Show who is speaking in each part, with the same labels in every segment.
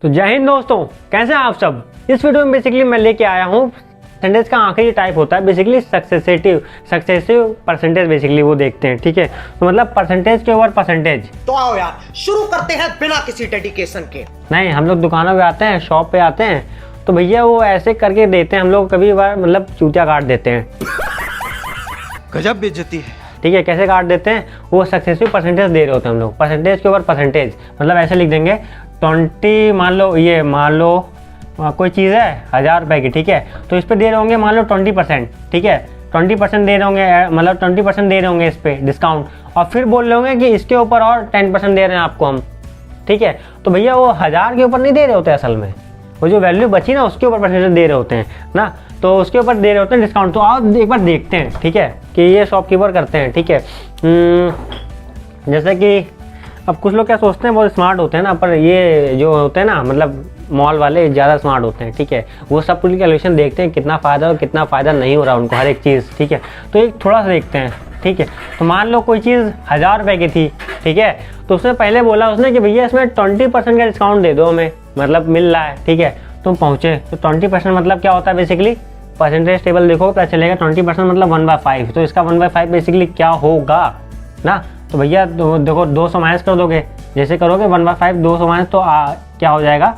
Speaker 1: तो जय हिंद दोस्तों, कैसे हैं आप सब। इस वीडियो में बेसिकली मैं लेके आया हूँ परसेंटेज का आखिरी टाइप होता है बेसिकली सक्सेसिव परसेंटेज, बेसिकली वो देखते हैं। ठीक है, तो मतलब परसेंटेज के ओवर परसेंटेज।
Speaker 2: तो आओ यार शुरू करते हैं बिना किसी डेडिकेशन के।
Speaker 1: नहीं, हम लोग दुकानों पे आते हैं, शॉप पे आते हैं, तो भैया वो ऐसे करके देते हैं, हम लोग कभी बार मतलब चूतिया काट देते हैं।
Speaker 3: गजब बेइज्जती है।
Speaker 1: ठीक है, कैसे काट देते हैं, वो सक्सेसिव परसेंटेज दे रहे होते हैं हम लोग, परसेंटेज के ओवर परसेंटेज। मतलब ऐसे लिख देंगे 20, मान लो कोई चीज़ है 1000 रुपये की, ठीक है, तो इस पे दे रहे होंगे मान लो 20%, ठीक है, 20% दे रहे होंगे, मतलब 20% दे रहे होंगे इस पे डिस्काउंट, और फिर बोल रहे होंगे कि इसके ऊपर और 10% दे रहे हैं आपको हम। ठीक है, तो भैया वो 1000 के ऊपर नहीं दे रहे होते असल में, वो जो वैल्यू बची ना उसके ऊपर परसेंटेज दे रहे होते हैं ना, तो उसके ऊपर दे रहे होते हैं डिस्काउंट। तो आप एक बार देखते हैं, ठीक है, कि ये शॉपकीपर करते हैं। ठीक है, जैसे कि अब कुछ लोग क्या सोचते हैं, बहुत स्मार्ट होते हैं ना, पर ये जो होते हैं ना मतलब मॉल वाले ज़्यादा स्मार्ट होते हैं। ठीक है, वो सब पूरी कैलकुलेशन देखते हैं, कितना फ़ायदा और कितना फ़ायदा नहीं हो रहा उनको हर एक चीज़। ठीक है, तो एक थोड़ा सा देखते हैं। ठीक है, तो मान लो कोई चीज़ 1000 रुपये की थी, ठीक है, तो उसने पहले बोला उसने कि भैया इसमें 20% का डिस्काउंट दे दो हमें, मतलब मिल रहा है। ठीक है, तुम पहुँचे तो 20% मतलब क्या होता है बेसिकली, परसेंटेज टेबल देखो पता चलेगा 20% मतलब 1/5, तो इसका 1/5 बेसिकली क्या होगा ना। तो भैया देखो 200 माइनस कर दोगे, जैसे करोगे 1/5 200 माइनस, तो क्या हो जाएगा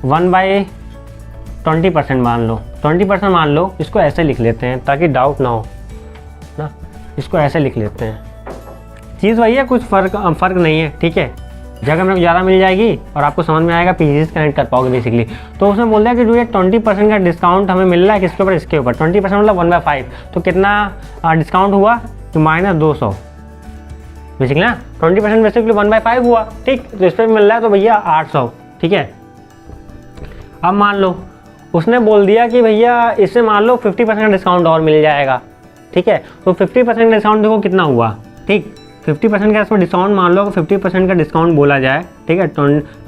Speaker 1: 1/20% मान लो, 20% मान लो। इसको ऐसे लिख लेते हैं ताकि डाउट ना हो ना, इसको ऐसे लिख लेते हैं। चीज़ वही है, कुछ फ़र्क नहीं है। ठीक है, जगह में ज़्यादा मिल जाएगी और आपको समझ में आएगा, पीसीस कनेक्ट कर पाओगे बेसिकली। तो उसने बोल दिया कि जो ये 20% का डिस्काउंट हमें मिल रहा है किसके ऊपर, इसके ऊपर 20% मतलब 1/5, तो कितना डिस्काउंट हुआ, तो -200 बेसिकली ना, 20% बेसिकली 1/5 हुआ। ठीक, तो इस पर मिल रहा है तो भैया 800। ठीक है, अब मान लो उसने बोल दिया कि भैया इससे मान लो 50% का डिस्काउंट और मिल जाएगा। ठीक है, तो 50% डिस्काउंट देखो कितना हुआ। ठीक, 50% का इसमें डिस्काउंट मान लो, 50% का डिस्काउंट बोला जाए, ठीक है,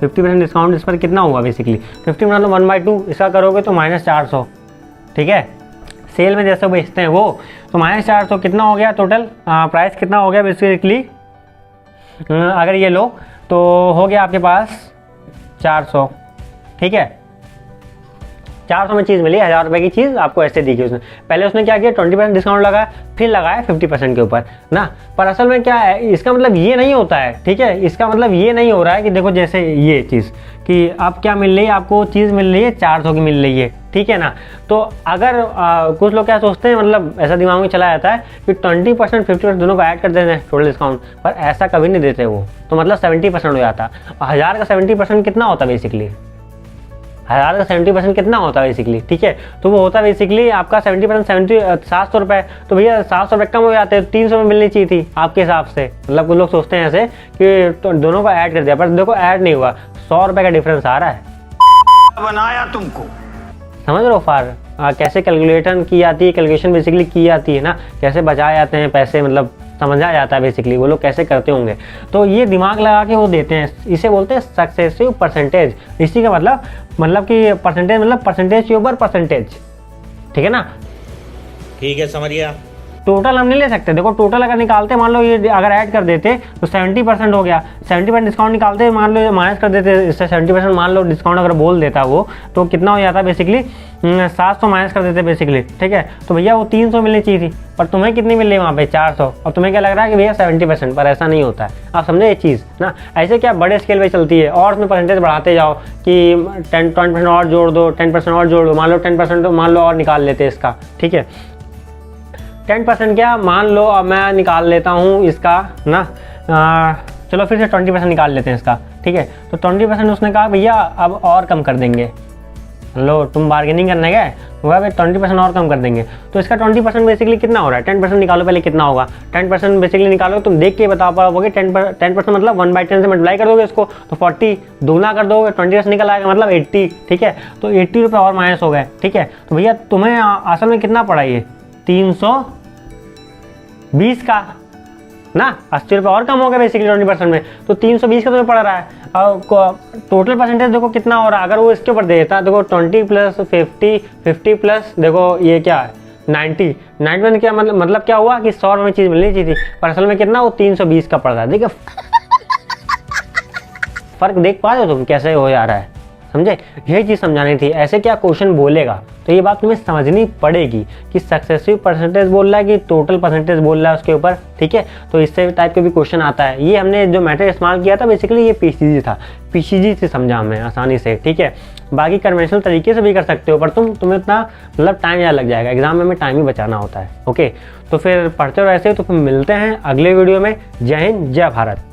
Speaker 1: 50% डिस्काउंट इस पर कितना हुआ बेसिकली 50 मतलब 1/2, इसका करोगे तो -400। ठीक है, सेल में जैसे बेचते हैं वो, तो -400 कितना हो गया टोटल प्राइस, कितना हो गया बेसिकली, अगर ये लो तो हो गया आपके पास 400। ठीक है, 400 में चीज़ मिली, 1000 रुपये की चीज़ आपको ऐसे दी गई उसने। पहले उसने क्या किया 20% डिस्काउंट लगाया, फिर लगाया 50% के ऊपर ना। पर असल में क्या है, इसका मतलब ये नहीं होता है। ठीक है, इसका मतलब ये नहीं हो रहा है कि देखो जैसे ये चीज़ कि अब क्या मिल रही है आपको, चीज़ मिल रही है 400 की मिल रही है। ठीक है ना, तो अगर कुछ लोग क्या सोचते हैं, मतलब ऐसा दिमाग में चला जाता है कि 20% 50% दोनों को ऐड कर देते हैं टोटल डिस्काउंट, पर ऐसा कभी नहीं देते वो, तो मतलब 70% हो जाता। 1000 का 70% कितना होता है बेसिकली, 1000 का 70% कितना होता है बेसिकली। ठीक है, तो वो होता है बेसिकली आपका 70% 700 रुपये, तो भैया 700 रुपये कम हो जाते हैं, 300 में मिलनी चाहिए थी आपके हिसाब से। मतलब कुछ लोग सोचते हैं ऐसे कि तो दोनों को ऐड कर दिया, पर देखो ऐड नहीं हुआ, 100 रुपये का डिफरेंस आ रहा है।
Speaker 3: बनाया तुमको,
Speaker 1: समझ रहे हो फार कैसे कैलकुलेशन की जाती है, कैलकुलेशन बेसिकली की जाती है ना, कैसे बचाए जाते हैं पैसे, मतलब समझा जाता है बेसिकली वो लोग कैसे करते होंगे। तो ये दिमाग लगा के वो देते हैं, इसे बोलते हैं सक्सेसिव परसेंटेज। इसी का मतलब कि परसेंटेज मतलब परसेंटेज के ऊपर परसेंटेज। ठीक है ना,
Speaker 3: ठीक है समझ गया।
Speaker 1: टोटल हम नहीं ले सकते। देखो टोटल अगर निकालते, मान लो ये अगर ऐड कर देते तो 70% हो गया, 70% डिस्काउंट निकालते मान लो माइनस कर देते इससे 70% मान लो डिस्काउंट अगर बोल देता वो, तो कितना हो जाता बेसिकली 700 माइनस कर देते बेसिकली। ठीक है, तो भैया वो 300 मिलनी चाहिए थी, पर तुम्हें कितनी मिल रही है वहाँ पे 400, और तुम्हें क्या लग रहा है कि भैया 70%, पर ऐसा नहीं होता है। आप समझे ये चीज़ ना, ऐसे क्या बड़े स्केल पे चलती है, और उसमें परसेंटेज बढ़ाते जाओ कि 20% और जोड़ दो, 10% और जोड़ दो, मान लो 10% मान लो और निकाल लेते इसका। ठीक है, 10% क्या मान लो, अब मैं निकाल लेता हूँ इसका ना, चलो फिर से 20% निकाल लेते हैं इसका। ठीक है, तो 20% उसने कहा भैया अब और कम कर देंगे, लो तुम बार्गेनिंग करने गए, वह 20% और कम कर देंगे, तो इसका 20% बेसिकली कितना हो रहा है, 10% निकालो पहले कितना होगा, 10% बेसिकली निकालो, तुम देख के बता पाओगे। 10% मतलब 1/10 से मल्टीप्लाई कर दोगे इसको तो 40, दूना कर दोगे 20% निकल आएगा मतलब 80। ठीक है, तो 80 रुपये और माइनस हो गए। ठीक है, तो भैया तुम्हें असल में कितना पड़ा ये 320 का ना, 80 रुपये और कम हो गया बेसिकली 20% में, तो 320 का तुम्हें पड़ रहा है। और टोटल परसेंटेज देखो कितना हो रहा है, अगर वो इसके ऊपर दे देता देखो 20 + 50, 50 प्लस देखो ये क्या है 90 में क्या मतलब क्या हुआ कि 100 रुपये में चीज़ मिलनी चाहिए थी, पर असल में कितना वो 320 का पड़ रहा है। देखिए फ़र्क देख पा रहे हो तुम कैसे हो जा रहा है, समझे? यही चीज़ समझानी थी। ऐसे क्या क्वेश्चन बोलेगा तो ये बात तुम्हें समझनी पड़ेगी कि सक्सेसिव परसेंटेज बोल रहा है कि टोटल परसेंटेज बोल रहा है उसके ऊपर, ठीक है? तो इससे टाइप के भी क्वेश्चन आता है। ये हमने जो मैथड इस्तेमाल किया था बेसिकली ये पीसीजी था, पीसीजी से समझा हमें आसानी से, ठीक है? बाकी कन्वेंशनल तरीके से भी कर सकते हो, पर तुम्हें इतना मतलब टाइम ज़्यादा लग जाएगा, एग्जाम में हमें टाइम ही बचाना होता है। ओके, तो फिर पढ़ते रहो ऐसे। तो फिर मिलते हैं अगले वीडियो में। जय हिंद, जय भारत।